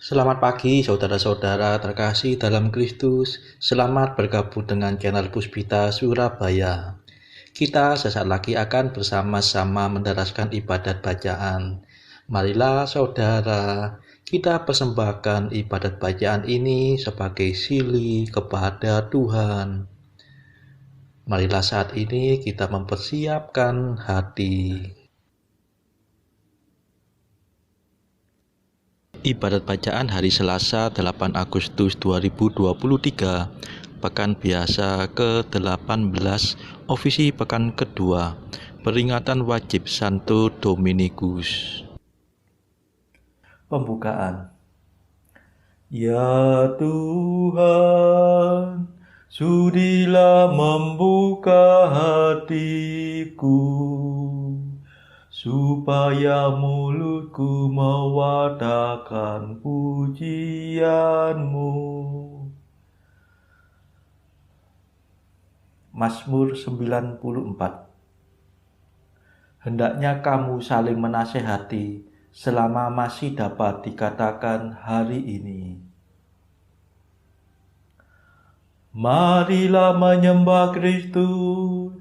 Selamat pagi saudara-saudara terkasih dalam Kristus. Selamat bergabung dengan channel Puspita Surabaya. Kita sesaat lagi akan bersama-sama menderaskan ibadat bacaan. Marilah saudara, kita persembahkan ibadat bacaan ini sebagai sili kepada Tuhan. Marilah saat ini kita mempersiapkan hati. Ibadat bacaan hari Selasa 8 Agustus 2023, Pekan Biasa ke-18, Ofisi Pekan kedua, Peringatan Wajib Santo Dominikus. Pembukaan. Ya Tuhan, sudilah membuka hatiku, supaya mulutku mewartakan pujian-Mu. Mazmur 94. Hendaknya kamu saling menasehati selama masih dapat dikatakan hari ini. Marilah menyembah Kristus,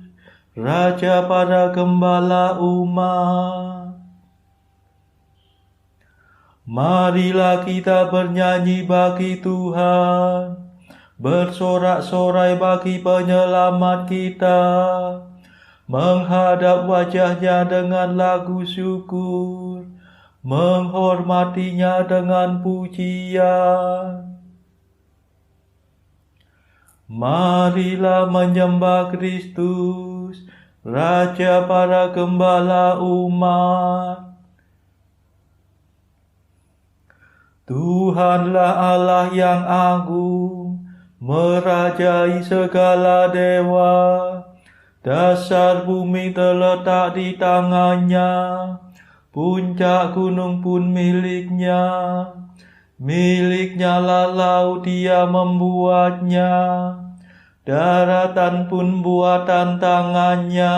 Raja para gembala umat. Marilah kita bernyanyi bagi Tuhan, bersorak-sorai bagi penyelamat kita, menghadap wajahnya dengan lagu syukur, menghormatinya dengan pujian. Marilah menyembah Kristus, Raja para gembala umat. Tuhanlah Allah yang agung, merajai segala dewa. Dasar bumi terletak di tangannya, puncak gunung pun miliknya. Miliknya lah laut, dia membuatnya, daratan pun buatan tangannya.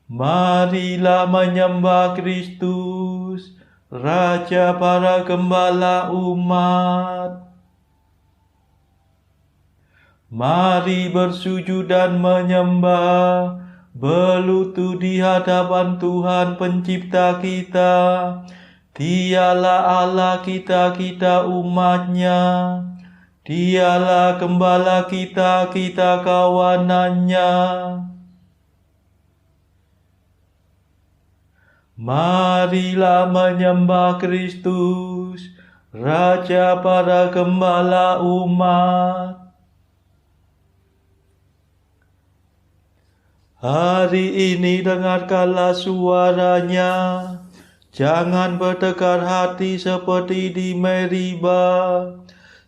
Marilah menyembah Kristus, Raja para gembala umat. Mari bersujud dan menyembah, berlutut di hadapan Tuhan pencipta kita. Dialah Allah kita, kita umatnya. Dialah gembala kita, kita kawanannya. Marilah menyembah Kristus, Raja para gembala umat. Hari ini dengarkanlah suaranya, jangan bertekar hati seperti di Meriba,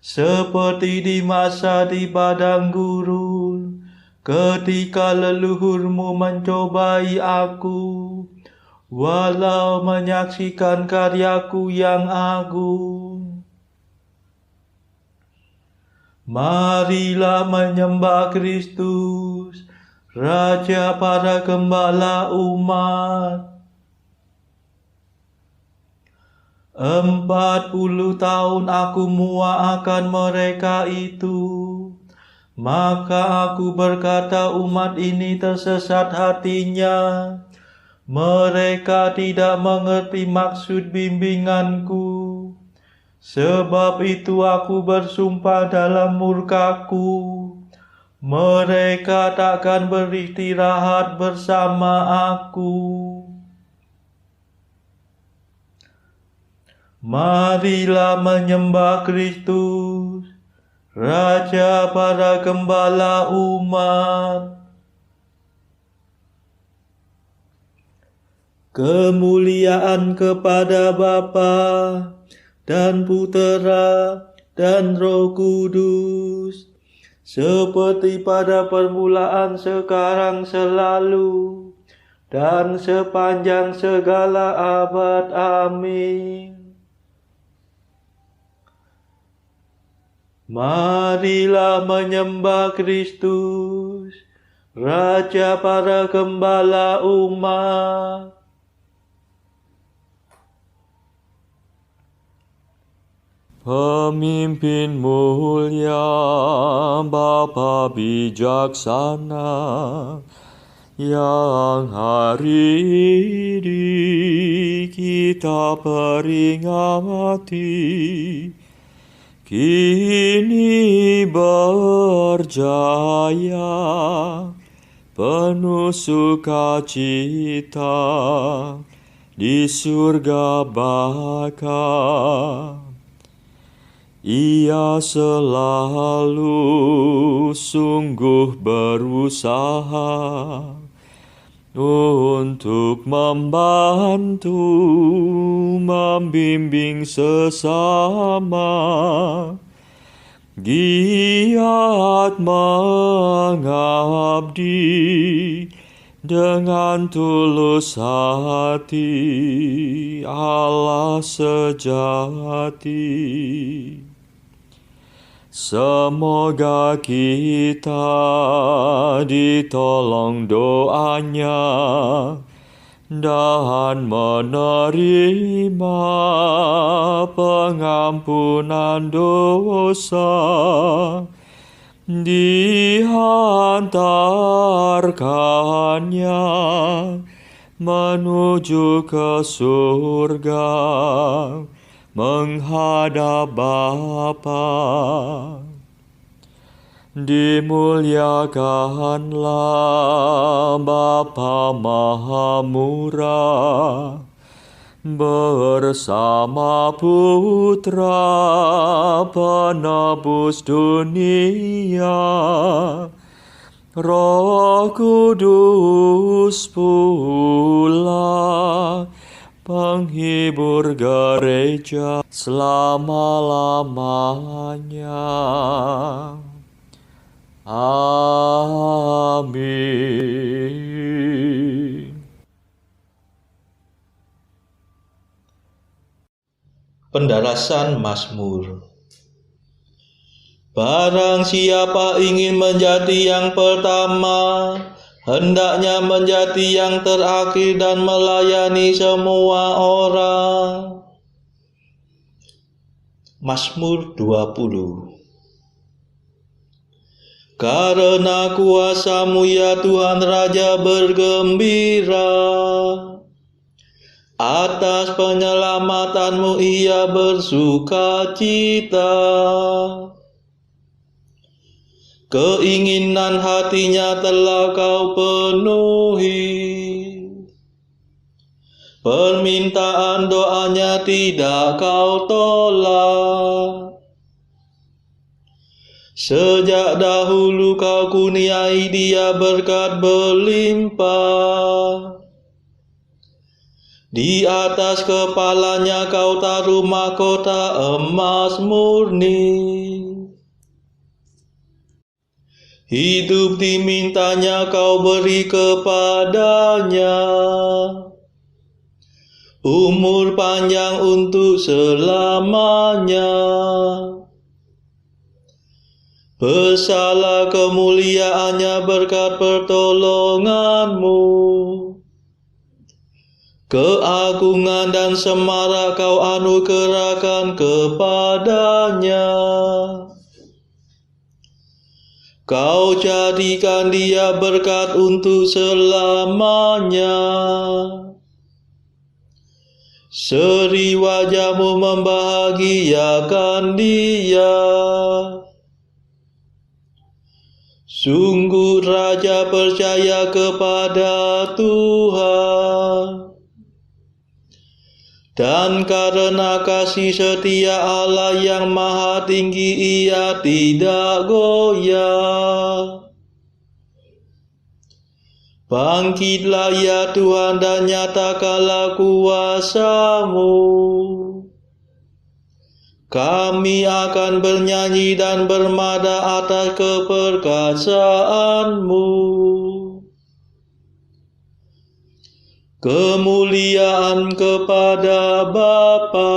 seperti di masa di padang gurun, ketika leluhurmu mencobai aku, walau menyaksikan karyaku yang agung. Marilah menyembah Kristus, Raja para gembala umat. 40 tahun aku muak akan mereka itu. Maka aku berkata, umat ini tersesat hatinya. Mereka tidak mengerti maksud bimbinganku. Sebab itu aku bersumpah dalam murkaku, mereka takkan beristirahat bersama aku. Marilah menyembah Kristus, Raja para gembala umat. Kemuliaan kepada Bapa dan Putera dan Roh Kudus, seperti pada permulaan, sekarang, selalu, dan sepanjang segala abad. Amin. Marilah menyembah Kristus, Raja para gembala umat. Pemimpin mulia, Bapa bijaksana, yang hari ini kita peringati, kini berjaya, penuh sukacita di surga baka. Ia selalu sungguh berusaha untuk membantu, membimbing sesama, giat mengabdi dengan tulus hati, Allah sejati. Semoga kita ditolong doanya dan menerima pengampunan dosa, dihantarkannya menuju ke surga, menghadap Bapa. Dimuliakanlah Bapa Maha Murah bersama Putra Penebus dunia, Roh Kudus pula penghibur gereja selama-lamanya. Amin. Pendalasan Mazmur. Barang siapa ingin menjadi yang pertama, hendaknya menjadi yang terakhir dan melayani semua orang. Mazmur 20. Karena kuasa-Mu ya Tuhan Raja bergembira, atas penyelamatan-Mu ia bersukacita. Keinginan hatinya telah Kau penuhi, permintaan doanya tidak Kau tolak. Sejak dahulu Kau kurniai dia berkat berlimpah. Di atas kepalanya Kau taruh mahkota emas murni. Hidup dimintanya Kau beri kepadanya, umur panjang untuk selamanya. Besarlah kemuliaannya berkat pertolongan-Mu, keagungan dan semarak Kau anugerahkan kepadanya. Kau jadikan dia berkat untuk selamanya. Seri wajah-Mu membahagiakan dia. Sungguh raja percaya kepada Tuhan, dan karena kasih setia Allah yang maha tinggi ia tidak goyah. Bangkitlah ya Tuhan dan nyatakanlah kuasa-Mu. Kami akan bernyanyi dan bermada atas keperkasaan-Mu. Kemuliaan kepada Bapa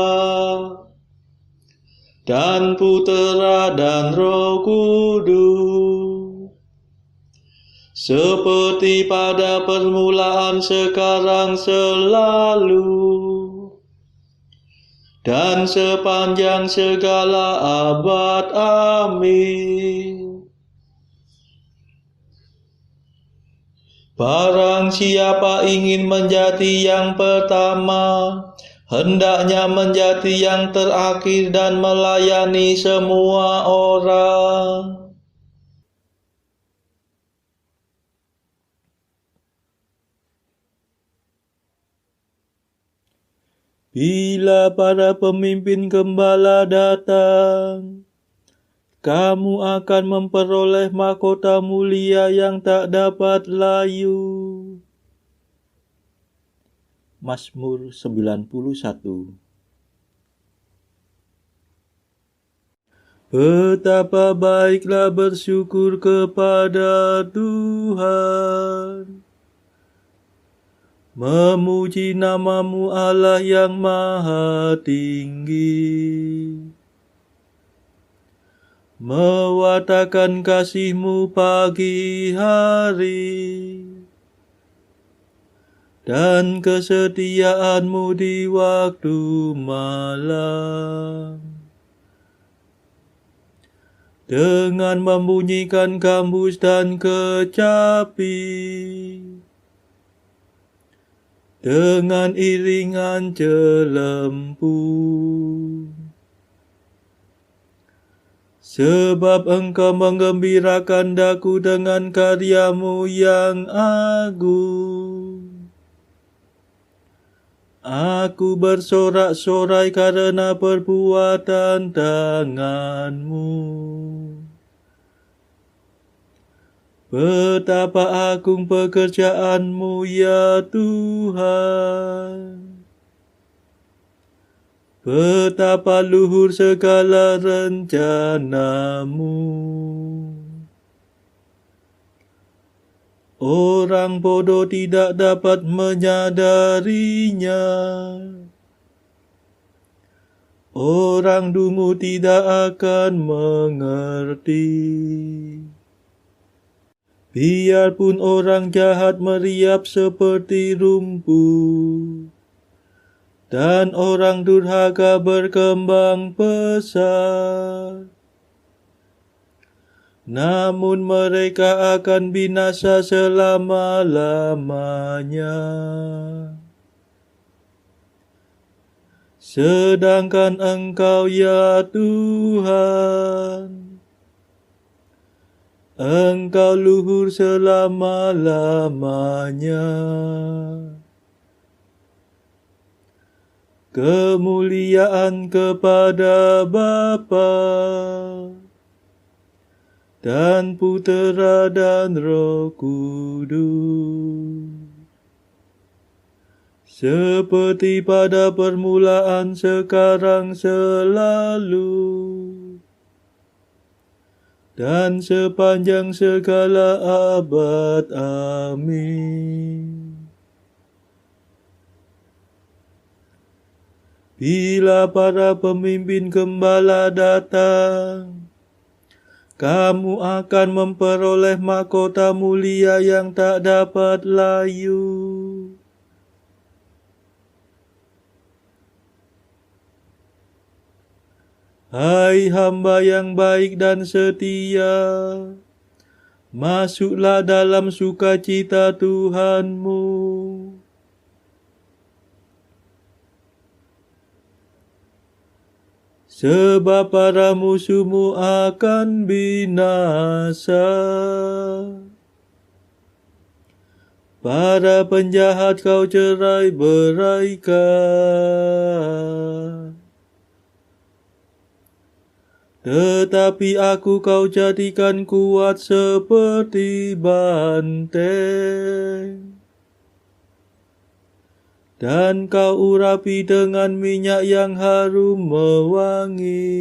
dan Putera dan Roh Kudus, seperti pada permulaan, sekarang, selalu, dan sepanjang segala abad. Amin. Barang siapa ingin menjadi yang pertama, hendaknya menjadi yang terakhir dan melayani semua orang. Bila para pemimpin gembala datang, kamu akan memperoleh mahkota mulia yang tak dapat layu. Mazmur 91. Betapa baiklah bersyukur kepada Tuhan, memuji nama-Mu Allah yang maha tinggi, mewartakan kasih-Mu pagi hari, dan kesetiaan-Mu di waktu malam. Dengan membunyikan gambus dan kecapi, dengan iringan celempu. Sebab Engkau menggembirakan daku dengan karya-Mu yang agung. Aku bersorak-sorai karena perbuatan tangan-Mu. Betapa agung pekerjaan-Mu ya Tuhan. Betapa luhur segala rencana-Mu. Orang bodoh tidak dapat menyadarinya. Orang dungu tidak akan mengerti. Biarpun orang jahat meriap seperti rumput, dan orang durhaka berkembang pesat, namun mereka akan binasa selama-lamanya. Sedangkan Engkau ya Tuhan, Engkau luhur selama-lamanya. Kemuliaan kepada Bapa dan Putera dan Roh Kudus, seperti pada permulaan, sekarang, selalu, dan sepanjang segala abad. Amin. Bila para pemimpin gembala datang, kamu akan memperoleh mahkota mulia yang tak dapat layu. Hai hamba yang baik dan setia, masuklah dalam sukacita Tuhanmu. Sebab para musuhmu akan binasa. Para penjahat kau cerai-beraikan. Tetapi aku kau jadikan kuat seperti banteng. Dan kau urapi dengan minyak yang harum mewangi.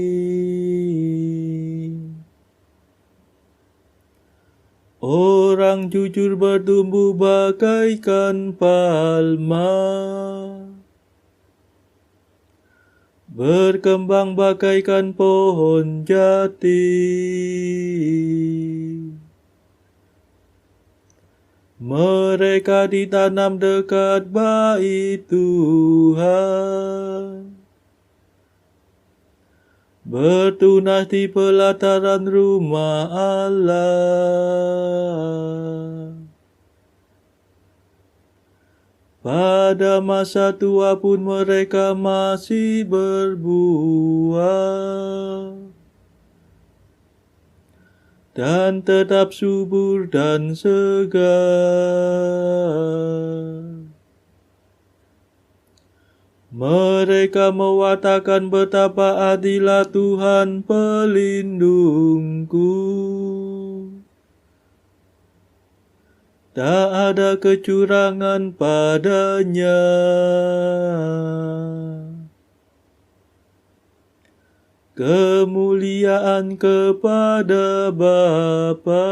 Orang jujur bertumbuh bagaikan palma, berkembang bagaikan pohon jati. Mereka ditanam dekat bait Tuhan, bertunas di pelataran rumah Allah. Pada masa tua pun mereka masih berbuah dan tetap subur dan segar. Mereka mewatakan betapa adilnya Tuhan pelindungku. Tak ada kecurangan padanya. Kemuliaan kepada Bapa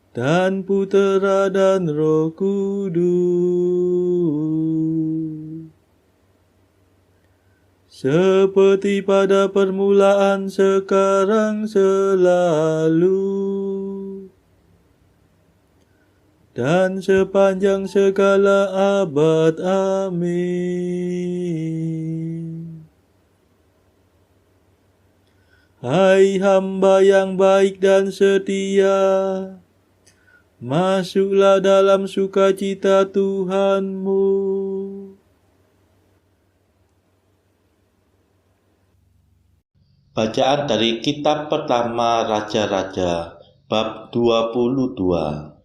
dan Putera dan Roh Kudus, seperti pada permulaan, sekarang, selalu, dan sepanjang segala abad. Amin. Hai hamba yang baik dan setia, masuklah dalam sukacita Tuhanmu. Bacaan dari kitab pertama Raja-Raja, bab 22.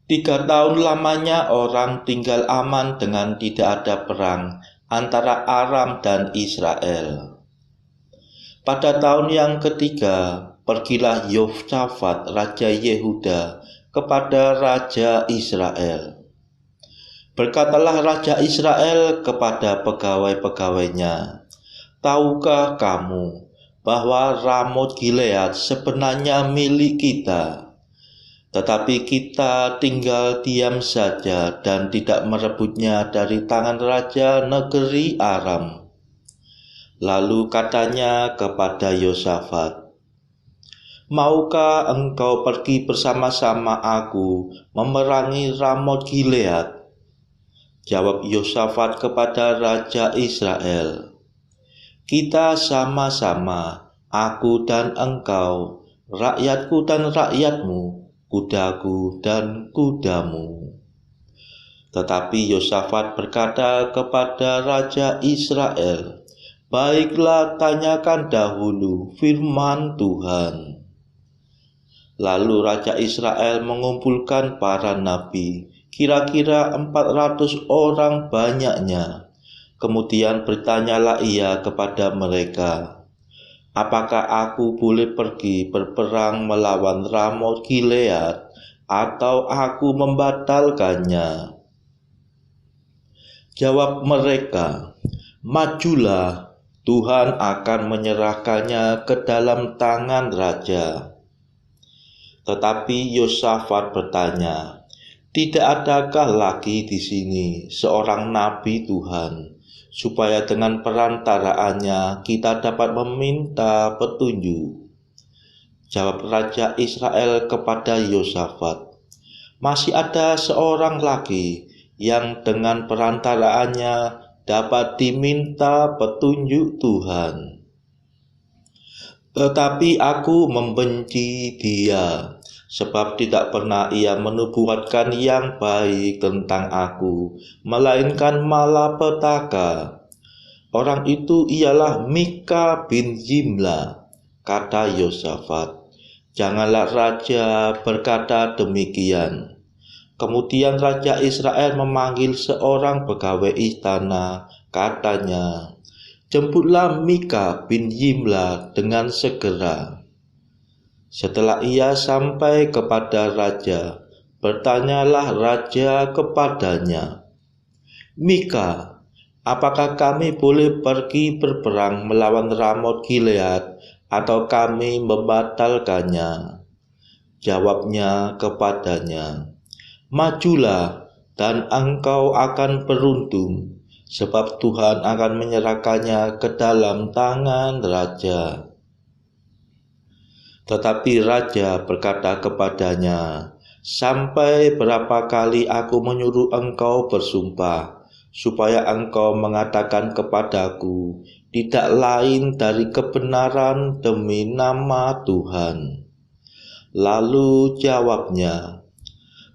3 tahun lamanya orang tinggal aman dengan tidak ada perang antara Aram dan Israel. Pada tahun yang ketiga, pergilah Yosafat, Raja Yehuda, kepada Raja Israel. Berkatalah Raja Israel kepada pegawai-pegawainya, "Tahukah kamu bahwa Ramot Gilead sebenarnya milik kita? Tetapi kita tinggal diam saja dan tidak merebutnya dari tangan raja negeri Aram." Lalu katanya kepada Yosafat, "Maukah engkau pergi bersama-sama aku memerangi Ramot Gilead?" Jawab Yosafat kepada Raja Israel, "Kita sama-sama, aku dan engkau, rakyatku dan rakyatmu, kudaku dan kudamu." Tetapi Yosafat berkata kepada Raja Israel, "Baiklah, tanyakan dahulu firman Tuhan." Lalu Raja Israel mengumpulkan para nabi, kira-kira 400 orang banyaknya. Kemudian bertanyalah ia kepada mereka, "Apakah aku boleh pergi berperang melawan Ramot Gilead, atau aku membatalkannya?" Jawab mereka, "Majulah, Tuhan akan menyerahkannya ke dalam tangan raja." Tetapi Yosafat bertanya, "Tidak adakah lagi di sini seorang nabi Tuhan, supaya dengan perantaraannya kita dapat meminta petunjuk?" Jawab Raja Israel kepada Yosafat, "Masih ada seorang lagi yang dengan perantaraannya dapat diminta petunjuk Tuhan. Tetapi aku membenci dia, sebab tidak pernah ia menubuatkan yang baik tentang aku, melainkan malapetaka. Orang itu ialah Mika bin Yimla." Kata Yosafat, "Janganlah raja berkata demikian." Kemudian Raja Israel memanggil seorang pegawai istana, katanya, "Jemputlah Mika bin Yimla dengan segera." Setelah ia sampai kepada raja, bertanyalah raja kepadanya, "Mika, apakah kami boleh pergi berperang melawan Ramot Gilead, atau kami membatalkannya?" Jawabnya kepadanya, "Majulah, dan engkau akan beruntung, sebab Tuhan akan menyerahkannya ke dalam tangan raja." Tetapi raja berkata kepadanya, "Sampai berapa kali aku menyuruh engkau bersumpah, supaya engkau mengatakan kepadaku tidak lain dari kebenaran demi nama Tuhan. Lalu jawabnya,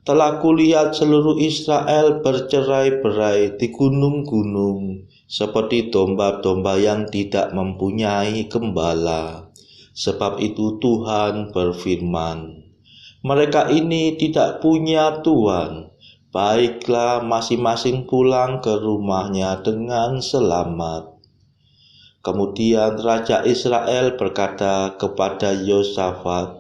telah kulihat seluruh Israel bercerai-berai di gunung-gunung, seperti domba-domba yang tidak mempunyai gembala. Sebab itu Tuhan berfirman, mereka ini tidak punya Tuhan, baiklah masing-masing pulang ke rumahnya dengan selamat. Kemudian Raja Israel berkata kepada Yosafat,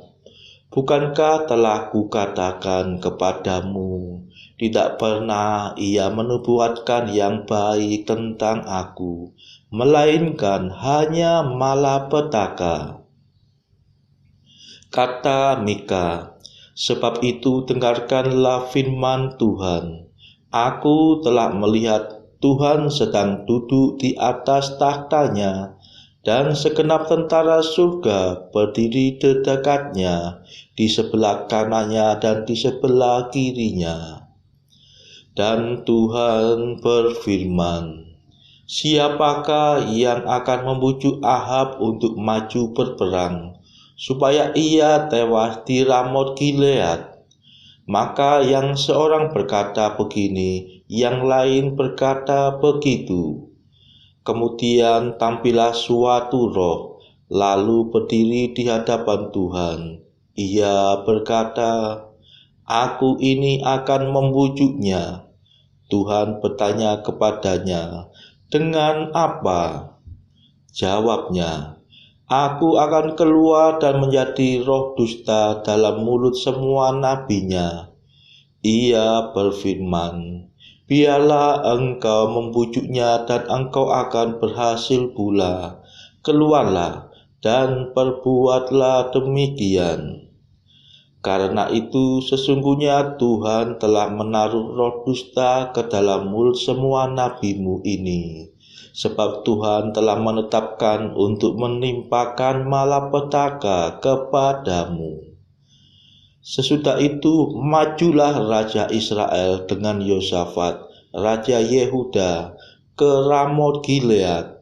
bukankah telah kukatakan kepadamu, tidak pernah ia menubuatkan yang baik tentang aku, melainkan hanya malapetaka. Kata Mika, sebab itu dengarkanlah firman Tuhan. Aku telah melihat Tuhan sedang duduk di atas tahtanya, dan segenap tentara surga berdiri di dekatnya, di sebelah kanannya dan di sebelah kirinya. Dan Tuhan berfirman, siapakah yang akan membujuk Ahab untuk maju berperang, supaya ia tewas di Ramot Gilead? Maka yang seorang berkata begini, yang lain berkata begitu. Kemudian tampillah suatu roh, lalu berdiri di hadapan Tuhan. Ia berkata, aku ini akan membujuknya. Tuhan bertanya kepadanya, dengan apa? Jawabnya, aku akan keluar dan menjadi roh dusta dalam mulut semua nabinya. Ia berfirman, biarlah engkau membujuknya dan engkau akan berhasil pula. Keluarlah dan perbuatlah demikian. Karena itu sesungguhnya Tuhan telah menaruh roh dusta ke dalam mulut semua nabimu ini. Sebab Tuhan telah menetapkan untuk menimpakan malapetaka kepadamu. Sesudah itu majulah Raja Israel dengan Yosafat, Raja Yehuda, ke Ramot Gilead.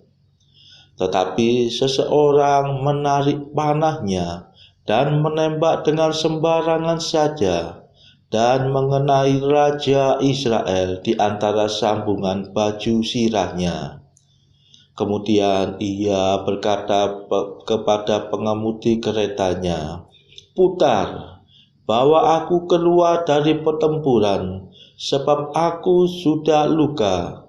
Tetapi seseorang menarik panahnya dan menembak dengan sembarangan saja, dan mengenai Raja Israel di antara sambungan baju sirahnya. Kemudian ia berkata kepada pengemudi keretanya, putar, bawa aku keluar dari pertempuran, sebab aku sudah luka.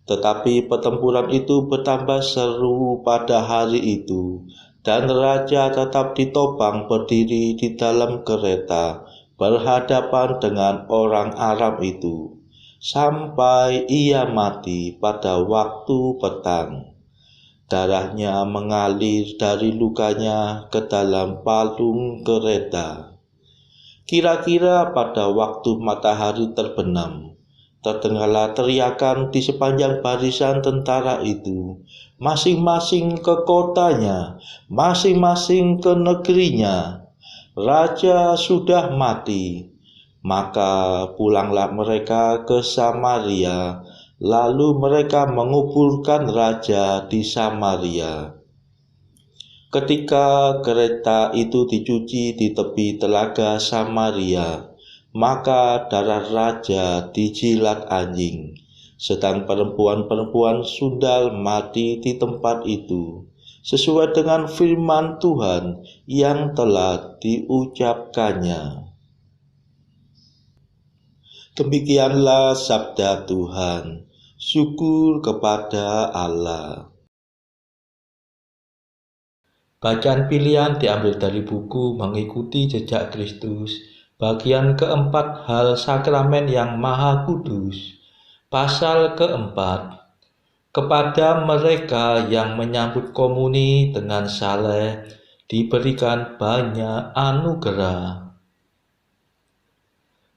Tetapi pertempuran itu bertambah seru pada hari itu, dan raja tetap ditopang berdiri di dalam kereta, berhadapan dengan orang Aram itu, sampai ia mati pada waktu petang. Darahnya mengalir dari lukanya ke dalam palung kereta. Kira-kira pada waktu matahari terbenam, terdengarlah teriakan di sepanjang barisan tentara itu, masing-masing ke kotanya, masing-masing ke negerinya. Raja sudah mati. Maka pulanglah mereka ke Samaria, lalu mereka menguburkan raja di Samaria. Ketika kereta itu dicuci di tepi telaga Samaria, maka darah raja dijilat anjing, sedang perempuan-perempuan sundal mati di tempat itu, sesuai dengan firman Tuhan yang telah diucapkannya. Demikianlah sabda Tuhan. Syukur kepada Allah. Bacaan pilihan diambil dari buku Mengikuti Jejak Kristus, bagian keempat, hal sakramen yang maha kudus. Pasal keempat, kepada mereka yang menyambut komuni dengan saleh diberikan banyak anugerah.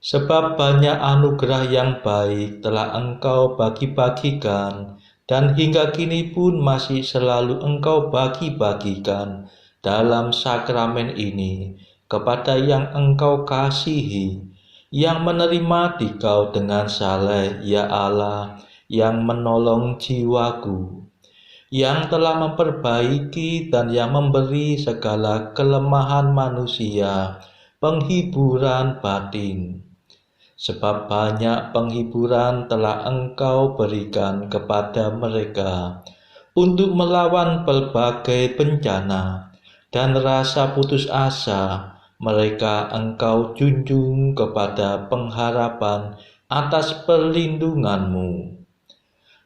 Sebab banyak anugerah yang baik telah engkau bagi-bagikan, dan hingga kini pun masih selalu engkau bagi-bagikan dalam sakramen ini kepada yang engkau kasihi, yang menerima dikau dengan saleh, ya Allah, yang menolong jiwaku, yang telah memperbaiki dan yang memberi segala kelemahan manusia penghiburan batin. Sebab banyak penghiburan telah Engkau berikan kepada mereka untuk melawan berbagai bencana dan rasa putus asa. Mereka Engkau junjung kepada pengharapan atas perlindungan-Mu.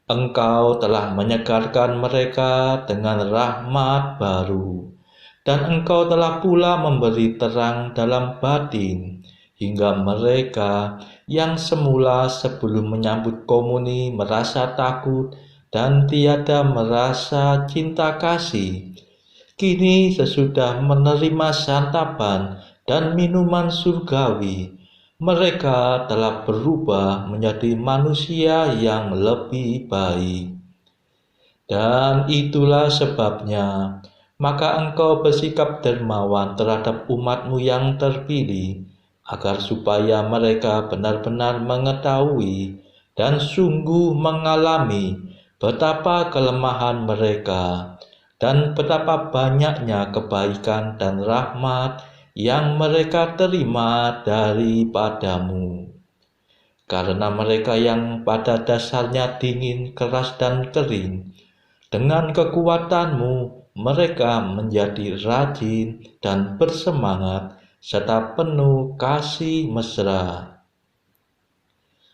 Engkau telah menyegarkan mereka dengan rahmat baru, dan Engkau telah pula memberi terang dalam batin, hingga mereka yang semula sebelum menyambut komuni merasa takut dan tiada merasa cinta kasih, kini sesudah menerima santapan dan minuman surgawi, mereka telah berubah menjadi manusia yang lebih baik. Dan itulah sebabnya, maka Engkau bersikap dermawan terhadap umat-Mu yang terpilih, agar supaya mereka benar-benar mengetahui dan sungguh mengalami betapa kelemahan mereka dan betapa banyaknya kebaikan dan rahmat yang mereka terima daripada-Mu. Karena mereka yang pada dasarnya dingin, keras, dan kering, dengan kekuatan-Mu mereka menjadi rajin dan bersemangat serta penuh kasih mesra.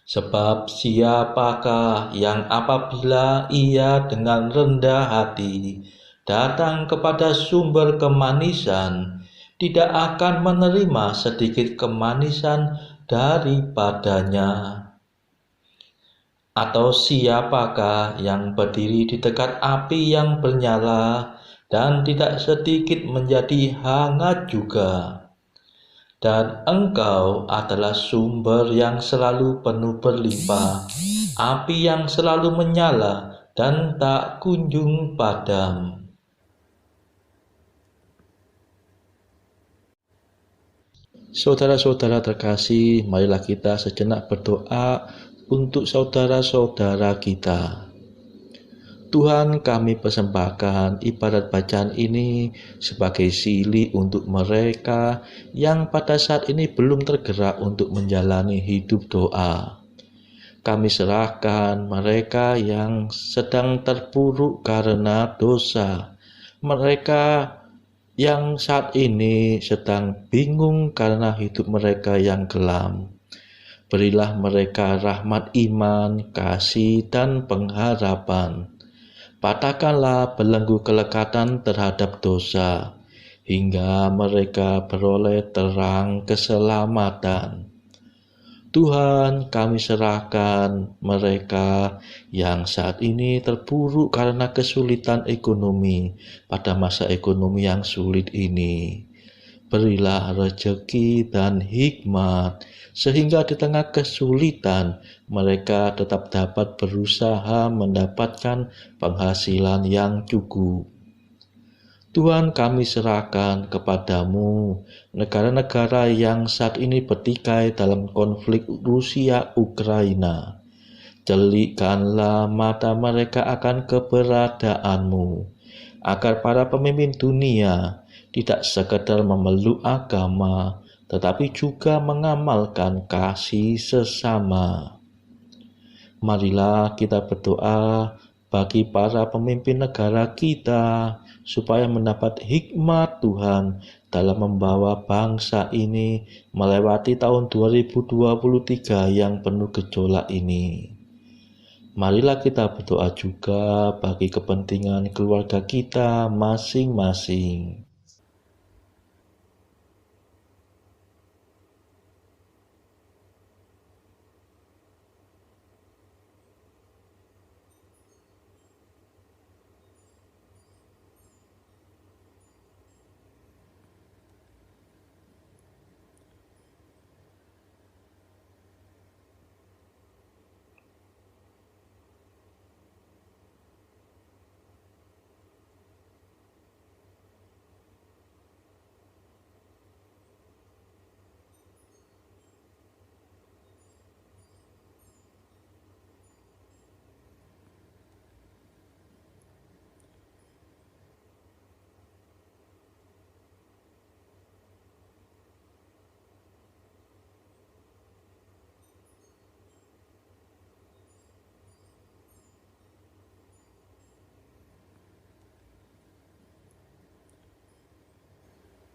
Sebab siapakah yang apabila ia dengan rendah hati datang kepada sumber kemanisan, tidak akan menerima sedikit kemanisan daripadanya? Atau siapakah yang berdiri di dekat api yang bernyala dan tidak sedikit menjadi hangat juga? Dan Engkau adalah sumber yang selalu penuh berlimpah, api yang selalu menyala dan tak kunjung padam. Saudara-saudara terkasih, marilah kita sejenak berdoa untuk saudara-saudara kita. Tuhan, kami persembahkan ibadat bacaan ini sebagai silih untuk mereka yang pada saat ini belum tergerak untuk menjalani hidup doa. Kami serahkan mereka yang sedang terpuruk karena dosa, mereka yang saat ini sedang bingung karena hidup mereka yang kelam. Berilah mereka rahmat iman, kasih, dan pengharapan. Patahkanlah belenggu kelekatan terhadap dosa, hingga mereka beroleh terang keselamatan. Tuhan, kami serahkan mereka yang saat ini terpuruk karena kesulitan ekonomi pada masa ekonomi yang sulit ini. Berilah rezeki dan hikmat, sehingga di tengah kesulitan mereka tetap dapat berusaha mendapatkan penghasilan yang cukup. Tuhan, kami serahkan kepadamu negara-negara yang saat ini bertikai dalam konflik Rusia-Ukraina. Celikkanlah mata mereka akan keberadaanmu, agar para pemimpin dunia tidak sekedar memeluk agama, tetapi juga mengamalkan kasih sesama. Marilah kita berdoa bagi para pemimpin negara kita, supaya mendapat hikmat Tuhan dalam membawa bangsa ini melewati tahun 2023 yang penuh gejolak ini. Marilah kita berdoa juga bagi kepentingan keluarga kita masing-masing.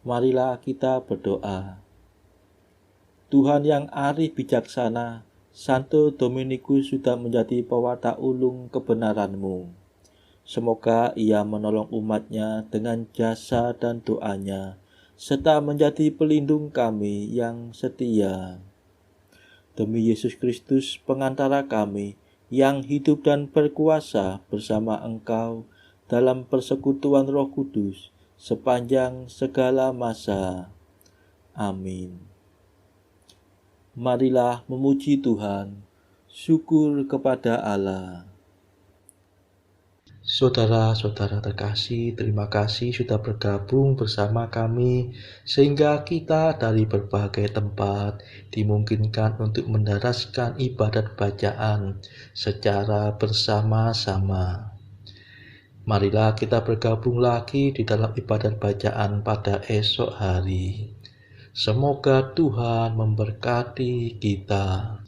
Marilah kita berdoa. Tuhan yang arif bijaksana, Santo Dominikus sudah menjadi pewatak ulung kebenaran-Mu. Semoga ia menolong umatnya dengan jasa dan doanya, serta menjadi pelindung kami yang setia. Demi Yesus Kristus, pengantara kami, yang hidup dan berkuasa bersama Engkau dalam persekutuan Roh Kudus sepanjang segala masa. Amin. Marilah memuji Tuhan. Syukur kepada Allah. Saudara-saudara terkasih, terima kasih sudah bergabung bersama kami sehingga kita dari berbagai tempat dimungkinkan untuk mendaraskan ibadat bacaan secara bersama-sama. Marilah kita bergabung lagi di dalam ibadat bacaan pada esok hari. Semoga Tuhan memberkati kita.